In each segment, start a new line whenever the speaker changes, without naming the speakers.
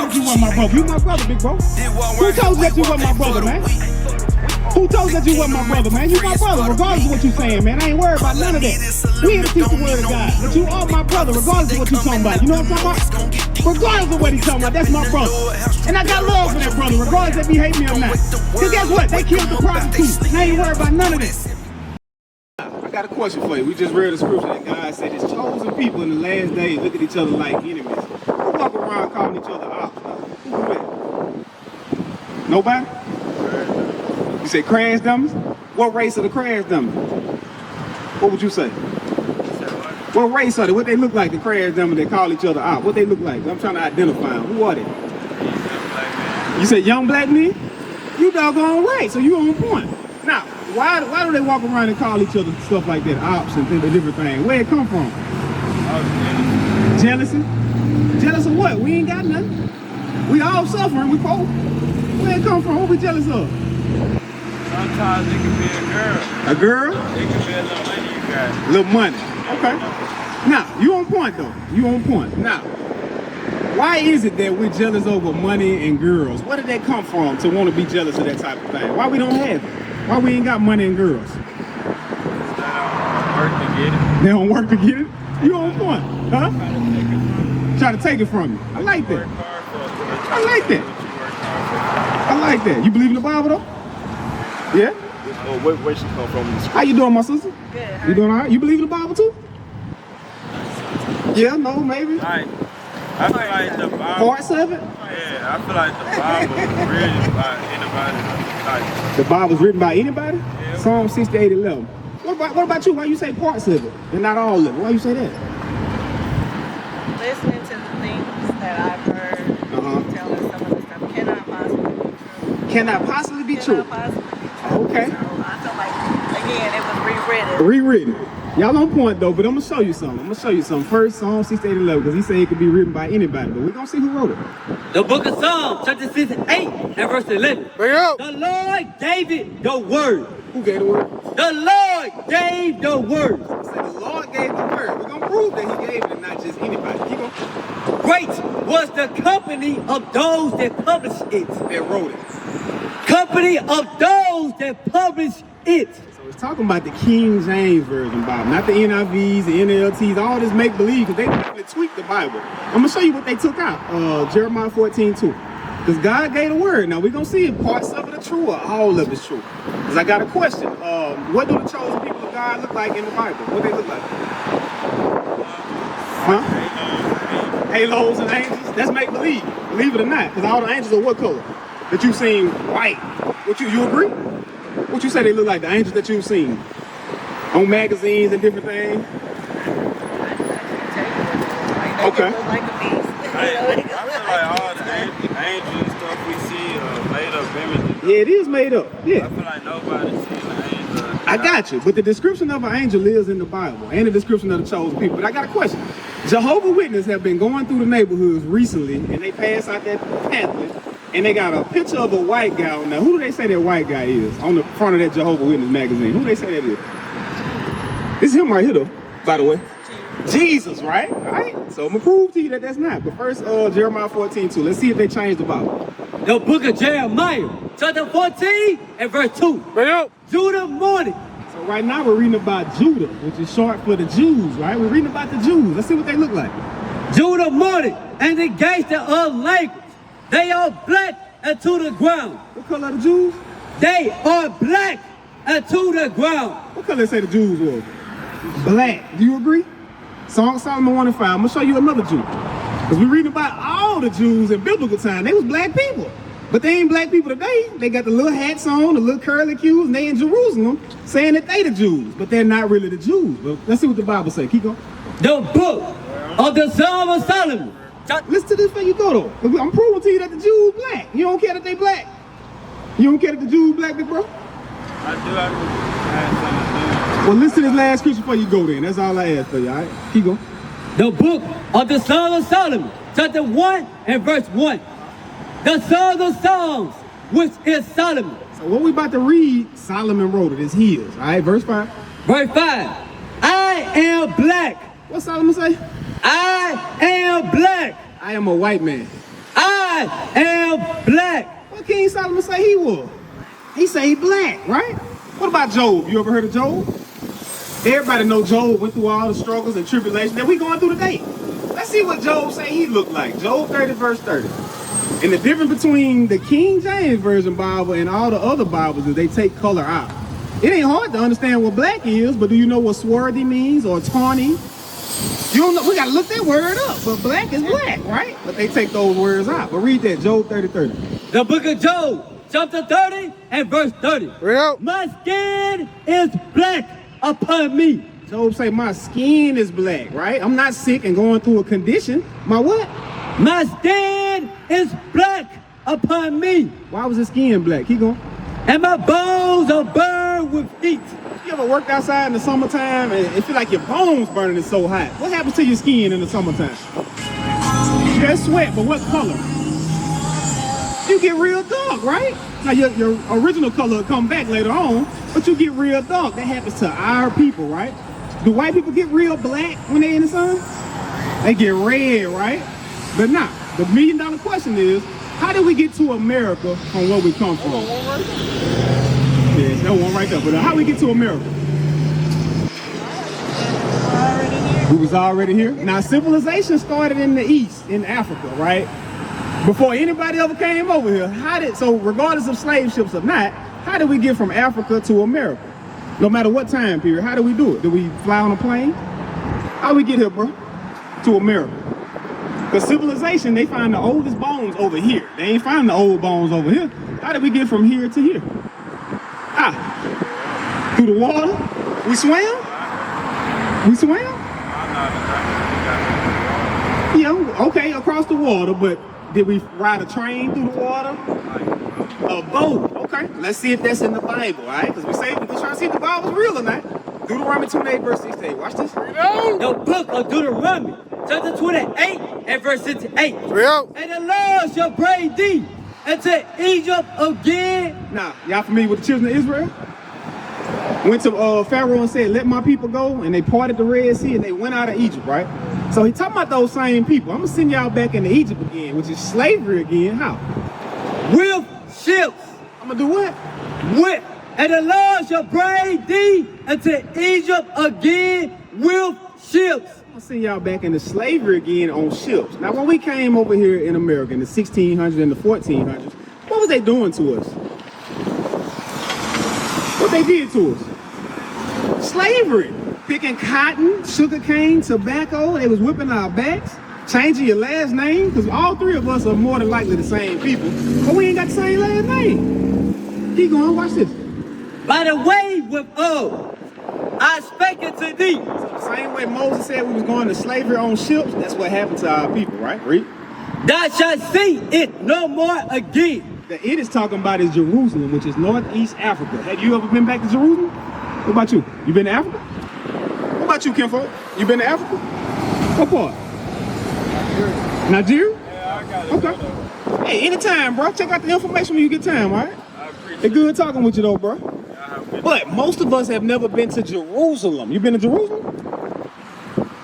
that you weren't my brother? You my brother, big bro. Who told you that you weren't my brother, man? Who told you that you weren't my brother, man? You my brother, regardless of what you saying, man. I ain't worried about none of that. We here to teach the word of God. But you are my brother, regardless of what you talking about. You know what I'm talking about? Regardless of what he's talking about, that's my brother. And I got love for that brother, regardless if he hate me or not. Because guess what? They killed the prostitute. And I ain't worried about none of this. I got a question for you. We just read the scripture that God said his chosen people in the last days look at each other like enemies. Who walk around calling each other ops? Who do that? Nobody? You say crash dummies? What race are the crash dummies? What would you say? What race are they? What they look like, the crash dummies that call each other out? What they look like? I'm trying to identify them. Who are they? You said young black men? You doggone right, so you on point. Now, why do they walk around and call each other stuff like that, ops and different things? Where it come from? Jealousy? Jealous of what? We ain't got nothing. We all suffering, we poor. Where it come from? What we jealous of?
Sometimes it can be a girl.
A girl?
It can be a little money you got.
Little money. Okay. Now, you on point though. You on point. Now, why is it that we're jealous over money and girls? Where did that come from to want to be jealous of that type of thing? Why we don't have it? Why we ain't got money and girls?
They don't work to get it.
They don't work to get it? You on point, huh? Try to take it from you. I like that. I like that. I like that. You believe in the Bible though? Yeah?
Oh, where she come from?
How you doing, my sister?
Good.
You doing all right? You believe in the Bible too? Yeah, no, maybe.
Like, I feel like the Bible.
Parts of it?
Yeah, I feel like the Bible is really about anybody. Like,
The Bible's written by anybody?
Yeah.
Psalm 68:11. What about you? Why you say parts of it and not all of it? Why you say that?
Listening to the things that I've heard, telling some of the stuff cannot possibly be true.
Cannot possibly be true.
Cannot possibly be true.
Okay.
So I feel like, again, it was rewritten.
Rewritten. Y'all on point though, but I'm gonna show you something. First, Psalm 68:11, because he said it could be written by anybody, but we're gonna see who wrote it.
The book of Psalms, chapter 68 and verse 11.
Bring it up.
The Lord gave it the word.
Who gave the word?
The Lord gave the word.
So the Lord gave the word. We're gonna prove that he gave it and not just anybody. Keep going.
Great was the company of those that published it.
That wrote it.
Company of those that published it.
So it's talking about the King James Version Bible, not the NIVs, the NLTs, all this make-believe, because they definitely tweaked the Bible. I'm gonna show you what they took out. Jeremiah 14:2. Because God gave the word. Now we're gonna see if parts of it are true or all of it's true. Because I got a question. What do the chosen people of God look like in the Bible? What they look like? Huh? Halos and angels? That's make-believe. Believe it or not. Because all the angels are what color? That you've seen white. What you agree? What you say they look like, the angels that you've seen? On magazines and different things? Okay.
Like a beast.
I feel like all the angels and stuff we see are made up images.
Yeah, it is made up. Yeah.
I feel like nobody's seen an angel.
I got you. But the description of an angel lives in the Bible and the description of the chosen people. But I got a question. Jehovah's Witnesses have been going through the neighborhoods recently and they pass out that pamphlet and they got a picture of a white guy on there. Who do they say that white guy is on the front of that Jehovah's Witness magazine? Who do they say that is? It's him right here though, by the way. Jesus, right? All right. So I'm gonna prove to you that that's not. But first, Jeremiah 14:2. Let's see if they changed the Bible.
The book of Jeremiah, chapter 14 and verse 2.
Bring it up.
Judah mourning.
So right now we're reading about Judah, which is short for the Jews, right? We're reading about the Jews. Let's see what they look like.
Judah mourning and the gangster of language. They are black and to the ground.
What color are the Jews?
They are black and to the ground.
What color they say the Jews was? Black. Do you agree? Song of Solomon 1:5. I'm gonna show you another Jew. Because we're reading about all the Jews in biblical time. They was black people. But they ain't black people today. They got the little hats on, the little curly cues, and they in Jerusalem saying that they the Jews. But they're not really the Jews. But let's see what the Bible say. Keep going.
The book of the Song of Solomon.
Listen to this before you go though. I'm proving to you that the Jews black. You don't care that they black? You don't care that the Jews black, big bro?
I do have something to do.
Well, listen to this last scripture before you go then. That's all I ask for you, all right? Keep going.
The book of the Song of Solomon, chapter 1 and verse 1. The Song of Songs, which is Solomon.
So what we about to read, Solomon wrote it. It's his, all right? Verse 5.
Verse 5. I am black.
What Solomon say?
I am black.
I am a white man.
I I am black.
What King Solomon say he was? He say he black, right? What about Job? You ever heard of Job? Everybody know Job went through all the struggles and tribulations that we going through today. Let's see what Job say he looked like. Job 30 verse 30. And the difference between the King James Version Bible and all the other Bibles is they take color out. It ain't hard to understand what black is, but do you know what swarthy means or tawny? You don't know, we gotta look that word up, but black is black, right? But they take those words out. But read that, Job 30:30.
The book of Job, chapter 30 and verse 30.
Real.
My skin is black upon me.
Job say my skin is black, right? I'm not sick and going through a condition. My what?
My skin is black upon me.
Why was his skin black? Keep going.
And my bones are burned with heat.
You ever worked outside in the summertime and it feel like your bones burning, it's so hot? What happens to your skin in the summertime? You get sweat, but what color? You get real dark, right? Now your original color will come back later on, but you get real dark. That happens to our people, right? Do white people get real black when they in the sun? They get red, right? But nah, the $1 million question is, how did we get to America from where we come from? Yes, that one right there. But how we get to America? We was already here. Now, civilization started in the East, in Africa, right? Before anybody ever came over here. So regardless of slave ships or not, how did we get from Africa to America? No matter what time period, how do we do it? Do we fly on a plane? How we get here, bro? To America. Because civilization, they find the oldest bones over here. They ain't find the old bones over here. How did we get from here to here? Through the water? We swam? We swam? Yeah, okay, across the water, but did we ride a train through the water? A boat, okay. Let's see if that's in the Bible, all right? Because we're trying to see if the Bible's real or not. Deuteronomy 28, verse 16. Watch this.
The book of Deuteronomy, chapter 28 and verse 68.
Real.
And the Lord shall bring thee into Egypt again.
Now, y'all familiar with the children of Israel? Went to Pharaoh and said, let my people go, and they parted the Red Sea and they went out of Egypt, right? So he talking about those same people. I'm gonna send y'all back into Egypt again, which is slavery again. How?
With ships.
I'm gonna do what?
With. And the Lord shall bring thee into Egypt again with ships.
I'm gonna send y'all back into slavery again on ships. Now, when we came over here in America in the 1600s and the 1400s, what was they doing to us? What they did to us? Slavery. Picking cotton, sugar cane, tobacco. They was whipping our backs, changing your last name, because all three of us are more than likely the same people, but we ain't got the same last name. Keep going, watch this.
By the way with I spake it to thee.
So the same way Moses said we was going to slavery on ships, that's what happened to our people, right? Read.
Thou shalt see it no more again.
The it is talking about is Jerusalem, which is northeast Africa. Have you ever been back to Jerusalem? What about you? You been to Africa? What about you, Kinfolk? You been to Africa? What part? Nigeria?
Yeah, I got it.
Okay. Hey, anytime, bro. Check out the information when you get time, all right?
I appreciate
It's good talking with you, though, bro.
it.
But most of us have never been to Jerusalem. You been to Jerusalem?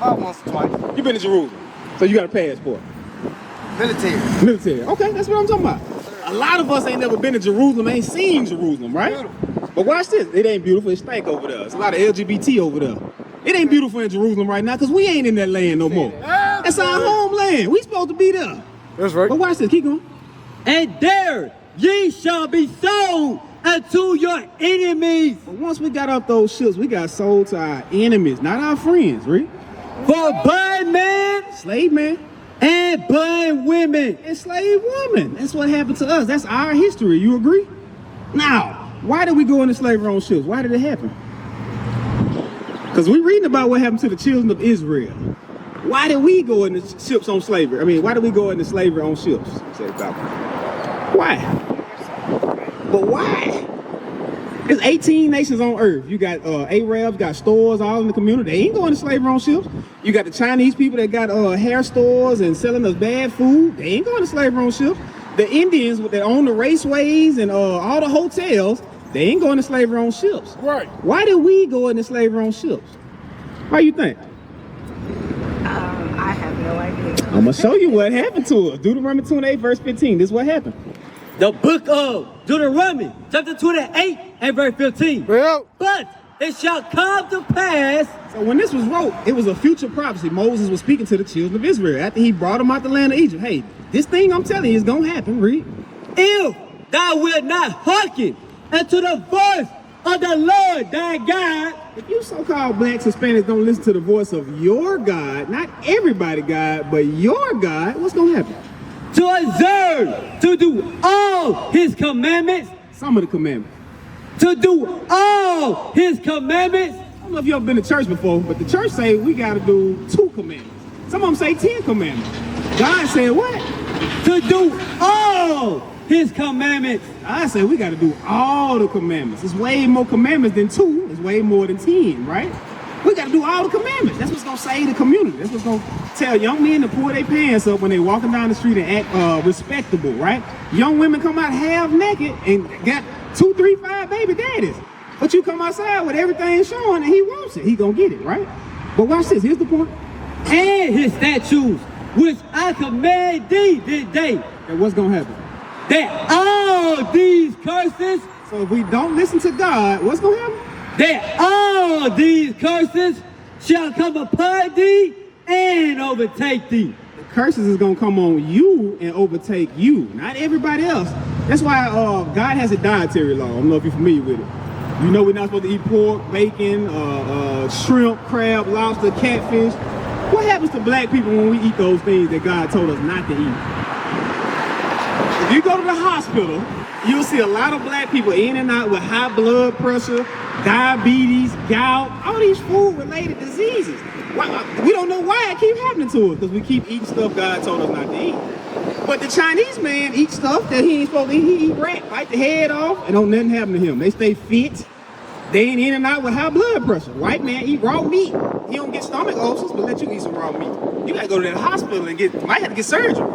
Once or twice.
You been to Jerusalem. So you got a passport.
Military.
Military. Okay, that's what I'm talking about. A lot of us ain't never been to Jerusalem, ain't seen Jerusalem, right?
Beautiful.
But watch this. It ain't beautiful. It stank over there. There's a lot of LGBT over there. It ain't beautiful in Jerusalem right now because we ain't in that land no more. That's our homeland. We supposed to be there.
That's right.
But watch this. Keep going.
And there ye shall be sold unto your enemies.
But once we got off those ships, we got sold to our enemies, not our friends, right?
For bondmen
Slave man
and bondwomen.
and slave woman. That's what happened to us. That's our history. You agree? Now, why did we go into slavery on ships? Why did it happen? Because we're reading about what happened to the children of Israel. Why did we go into ships on slavery? I mean, why did we go into slavery on ships? Say about why? But why? There's 18 nations on earth. You got Arabs, got stores all in the community. They ain't going to slavery on ships. You got the Chinese people that got hair stores and selling us bad food. They ain't going to slavery on ships. The Indians that own the raceways and all the hotels, they ain't going to slavery on ships.
Right.
Why did we go into slavery on ships? How you think?
I have no idea.
I'm I'm going to show you what happened to us. Deuteronomy 28, verse 15. This is what happened.
The book of Deuteronomy, chapter 28 and verse 15.
Well,
But it shall come to pass.
So when this was wrote, it was a future prophecy. Moses was speaking to the children of Israel after he brought them out the land of Egypt. Hey, this thing I'm telling you is going to happen. Read.
If thou wilt not hearken unto the voice of the Lord thy God.
If you so-called blacks, Hispanics don't listen to the voice of your God, not everybody God, but your God, what's going to happen?
To observe, to do all his commandments.
Some of the commandments.
To do all his commandments.
I don't know if you ever been to church before, but the church say we got to do 2 commandments. Some of them say 10 commandments. God said what?
To do all his commandments.
I said we got to do all the commandments. It's way more commandments than 2. It's way more than 10, right? We got to do all the commandments. That's what's going to save the community. That's what's going to tell young men to pull their pants up when they walking down the street and act respectable, right? Young women come out half naked and got 2, 3, 5 baby daddies. But you come outside with everything showing and he wants it. He going to get it, right? But watch this. Here's the point.
And his statutes, which I command thee this day.
And what's going to happen?
That all these curses.
So if we don't listen to God, what's going to happen?
That all these curses shall come upon thee and overtake thee.
The curses is going to come on you and overtake you, not everybody else. That's why God has a dietary law. I don't know if you're familiar with it. You know we're not supposed to eat pork, bacon, shrimp, crab, lobster, catfish. What happens to black people when we eat those things that God told us not to eat? If you go to the hospital, you'll see a lot of black people in and out with high blood pressure, diabetes, gout, all these food-related diseases. We don't know why it keeps happening to us, because we keep eating stuff God told us not to eat. But the Chinese man eats stuff that he ain't supposed to eat. He eat rat, bite the head off, and don't nothing happen to him. They stay fit. They ain't in and out with high blood pressure. White man eat raw meat. He don't get stomach ulcers, but let you eat some raw meat. You gotta go to that hospital and might have to get surgery.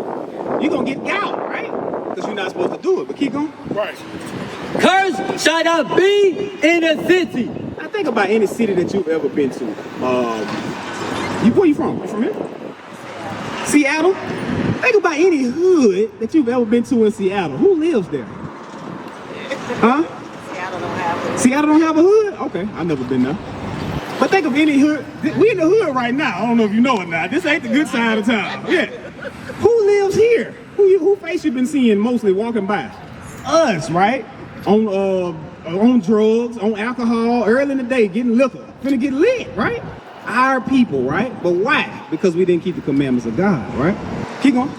You're gonna get gout, right? Because you're not supposed to do it, but keep going.
Right.
Cursed shall thou be in the city.
Now think about any city that you've ever been to. Where you from? You from here? Seattle? Think about any hood that you've ever been to in Seattle. Who lives there? Huh?
Seattle don't have it.
Seattle don't have a hood? Okay, I've never been there. But think of any hood. We in the hood right now. I don't know if you know it now. This ain't the good side of town. Yeah. Who lives here? Who face you been seeing mostly walking by? Us, right? On drugs, on alcohol, early in the day, getting liquor. Finna get lit, right? Our people, right? But why? Because we didn't keep the commandments of God, right? Keep going.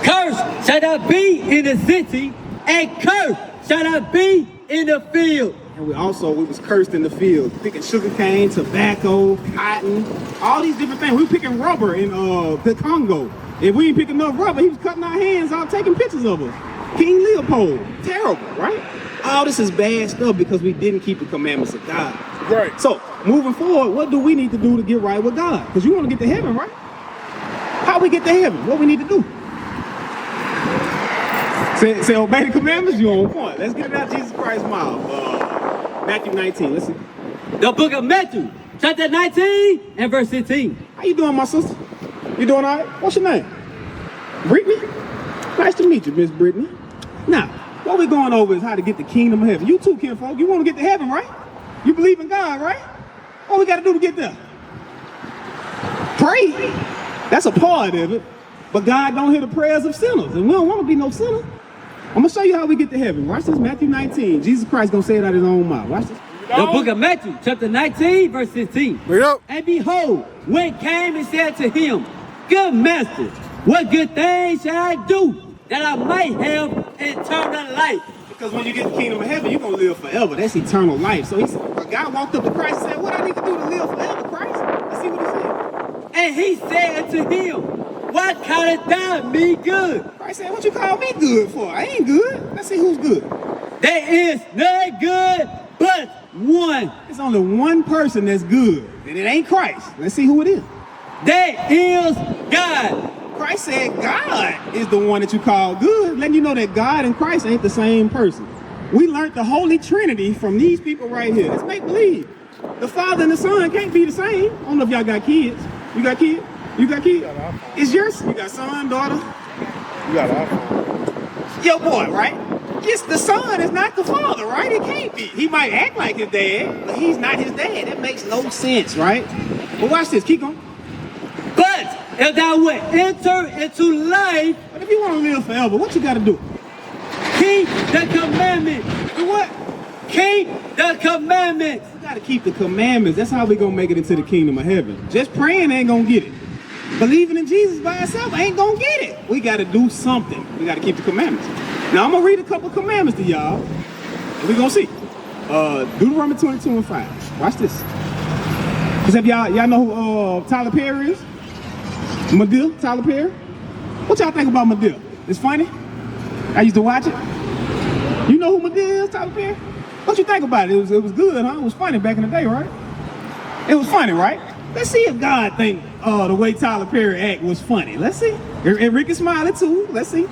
Cursed shall thou be in the city, and cursed shall thou be in the field.
And we was cursed in the field, picking sugarcane, tobacco, cotton, all these different things. We were picking rubber in the Congo. If we ain't picking enough rubber, he was cutting our hands off, taking pictures of us. King Leopold, terrible, right? All this is bad stuff because we didn't keep the commandments of God.
Right.
So, moving forward, what do we need to do to get right with God? Because you want to get to heaven, right? How we get to heaven? What we need to do? Say obey the commandments, you on point. Let's get it out Jesus Christ's mouth. Matthew 19, let's see.
The book of Matthew, chapter 19 and verse 15.
How you doing, my sister? You doing all right? What's your name? Brittany? Nice to meet you, Miss Brittany. Now, what we're going over is how to get the kingdom of heaven. You too, kinfolk. You want to get to heaven, right? You believe in God, right? What we got to do to get there? Pray. That's a part of it. But God don't hear the prayers of sinners. And we don't want to be no sinner. I'm going to show you how we get to heaven. Watch this, Matthew 19. Jesus Christ going to say it out of his own mouth. Watch this.
The book of Matthew, chapter 19, verse 16.
Yep.
And behold, when came and said to him, Good master, what good thing shall I do that I might have eternal life?
Because when you get the kingdom of heaven, you're going to live forever. That's eternal life. So a guy walked up to Christ and said, what I need to do to live forever, Christ? Let's see what he said.
And he said unto him, What callest thou me good?
Christ said, what you call me good for? I ain't good. Let's see who's good.
There is none good but one.
There's only one person that's good, and it ain't Christ. Let's see who it is.
That is God.
Christ said God is the one that you call good, letting you know that God and Christ ain't the same person. We learned the Holy Trinity from these people right here. Let's make believe. The Father and the Son can't be the same. I don't know if y'all got kids. You got kids? You got kids? It's yours? You got son, daughter?
You got an iPhone.
Your boy, right? Yes, the son is not the father, right? It can't be. He might act like his dad, but he's not his dad. That makes no sense, right? But watch this. Keep going.
But if thou wilt enter into life,
But if you want to live forever, what you got to do?
keep the commandments.
Do what?
Keep the commandments.
We got to keep the commandments. That's how we going to make it into the kingdom of heaven. Just praying ain't going to get it. Believing in Jesus by itself ain't going to get it. We got to do something. We got to keep the commandments. Now, I'm going to read a couple commandments to y'all. And we're going to see. Deuteronomy 22 and 5. Watch this. Because y'all know who Tyler Perry is? Medill, Tyler Perry? What y'all think about Medill? It's funny? I used to watch it. You know who Medill is, Tyler Perry? What you think about it? It was good, huh? It was funny back in the day, right? It was funny, right? Let's see if God think the way Tyler Perry act was funny. Let's see. And Ricky Smiley too. Let's see.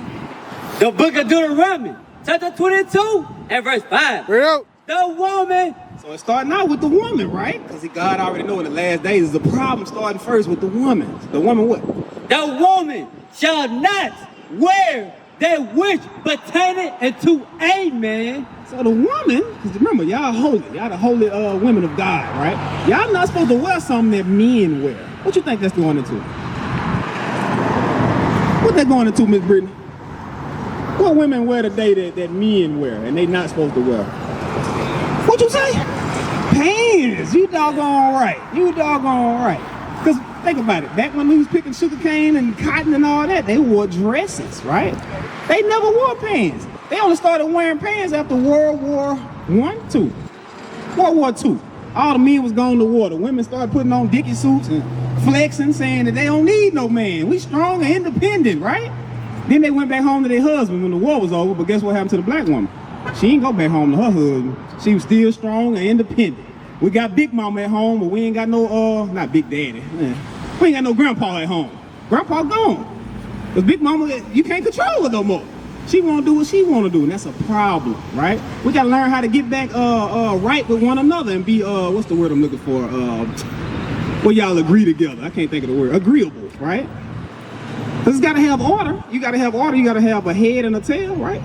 The book of Deuteronomy, chapter 22 and verse 5.
Real.
The woman.
So it's starting out with the woman, right? Because God already know in the last days is a problem starting first with the woman. The woman what?
The woman shall not wear that which pertaineth unto a man.
So the woman, because remember, y'all holy. Y'all the holy women of God, right? Y'all not supposed to wear something that men wear. What you think that's going into? What that going into, Miss Brittany? What women wear today that men wear and they not supposed to wear? What you say? Pants. You doggone right. You doggone right. Because think about it. Back when we was picking sugar cane and cotton and all that, they wore dresses, right? They never wore pants. They only started wearing pants after World War I, II. World War II. All the men was going to war. The women started putting on dicky suits and flexing, saying that they don't need no man. We strong and independent, right? Then they went back home to their husband when the war was over, but guess what happened to the black woman? She didn't go back home to her husband. She was still strong and independent. We got Big Mama at home, but we ain't got no, not Big Daddy. We ain't got no Grandpa at home. Grandpa gone. Because Big Mama, you can't control her no more. She want to do what she want to do, and that's a problem, right? We got to learn how to get back right with one another and be, what's the word I'm looking for? Well, y'all agree together. I can't think of the word. Agreeable, right? Because it's got to have order. You got to have order. You got to have a head and a tail, right?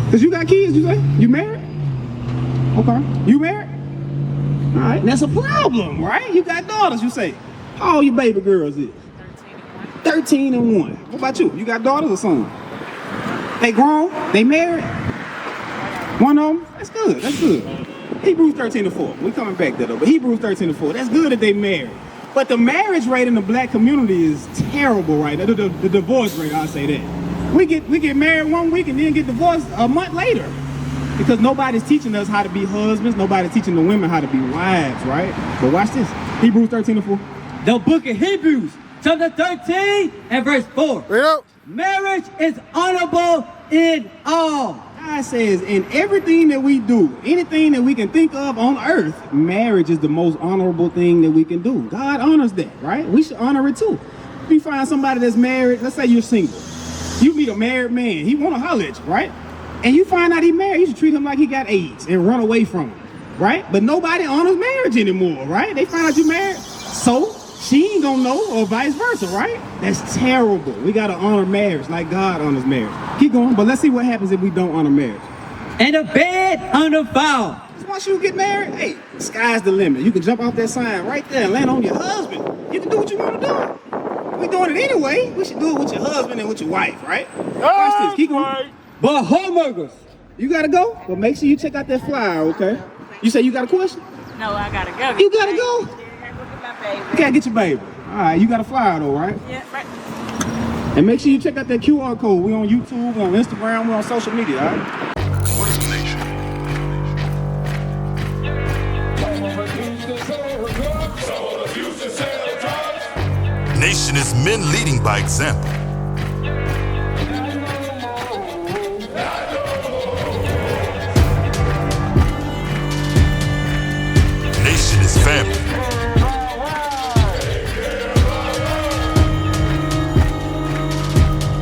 Because you got kids, you say? You married? Okay. You married? All right. That's a problem, right? You got daughters, you say. How old your baby girls is? 13 and 1. What about you? You got daughters or sons? They grown? They married? One of them? That's good. That's good. Hebrews 13 and 4. We coming back there though. But Hebrews 13 and 4. That's good that they married. But the marriage rate in the black community is terrible, right? The divorce rate, I'll say that. We get married 1 week and then get divorced a month later. Because nobody's teaching us how to be husbands. Nobody's teaching the women how to be wives, right? But watch this. Hebrews 13 and 4.
The book of Hebrews, chapter 13 and verse 4.
Real.
Marriage is honorable in all.
God says in everything that we do, anything that we can think of on earth, marriage is the most honorable thing that we can do. God honors that, right? We should honor it too. If you find somebody that's married, let's say you're single. You meet a married man, he want to holler at you, right? And you find out he married, you should treat him like he got AIDS and run away from him, right? But nobody honors marriage anymore, right? They find out you married, so she ain't gonna know, or vice versa, right? That's terrible. We gotta honor marriage like God honors marriage. Keep going, but let's see what happens if we don't honor marriage.
And the bed undefiled.
Once you get married, hey, sky's the limit. You can jump off that sign right there and land on your husband. You can do what you want to do. We doing it anyway. We should do it with your husband and with your wife, right? Watch this. Keep going.
But homers.
You gotta go, but make sure you check out that flyer, okay? You say you got a question?
No, I gotta go.
You gotta go.
Yeah, look at my baby.
You can't get your baby. All right, you got a flyer though, right?
Yeah, right.
And make sure you check out that QR code. We on YouTube, we on Instagram, we on social media, all right?
What is the nation? Nation is men leading by example. Nation is family.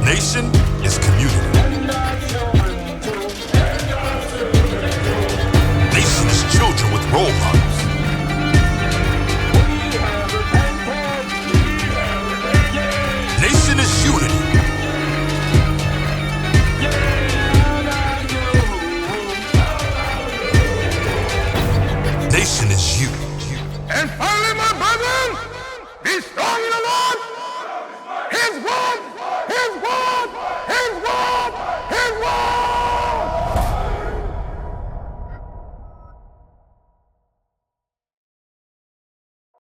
Nation is community. Nation is children with role models. nation is you.
And finally, my brethren, be strong in the Lord. His word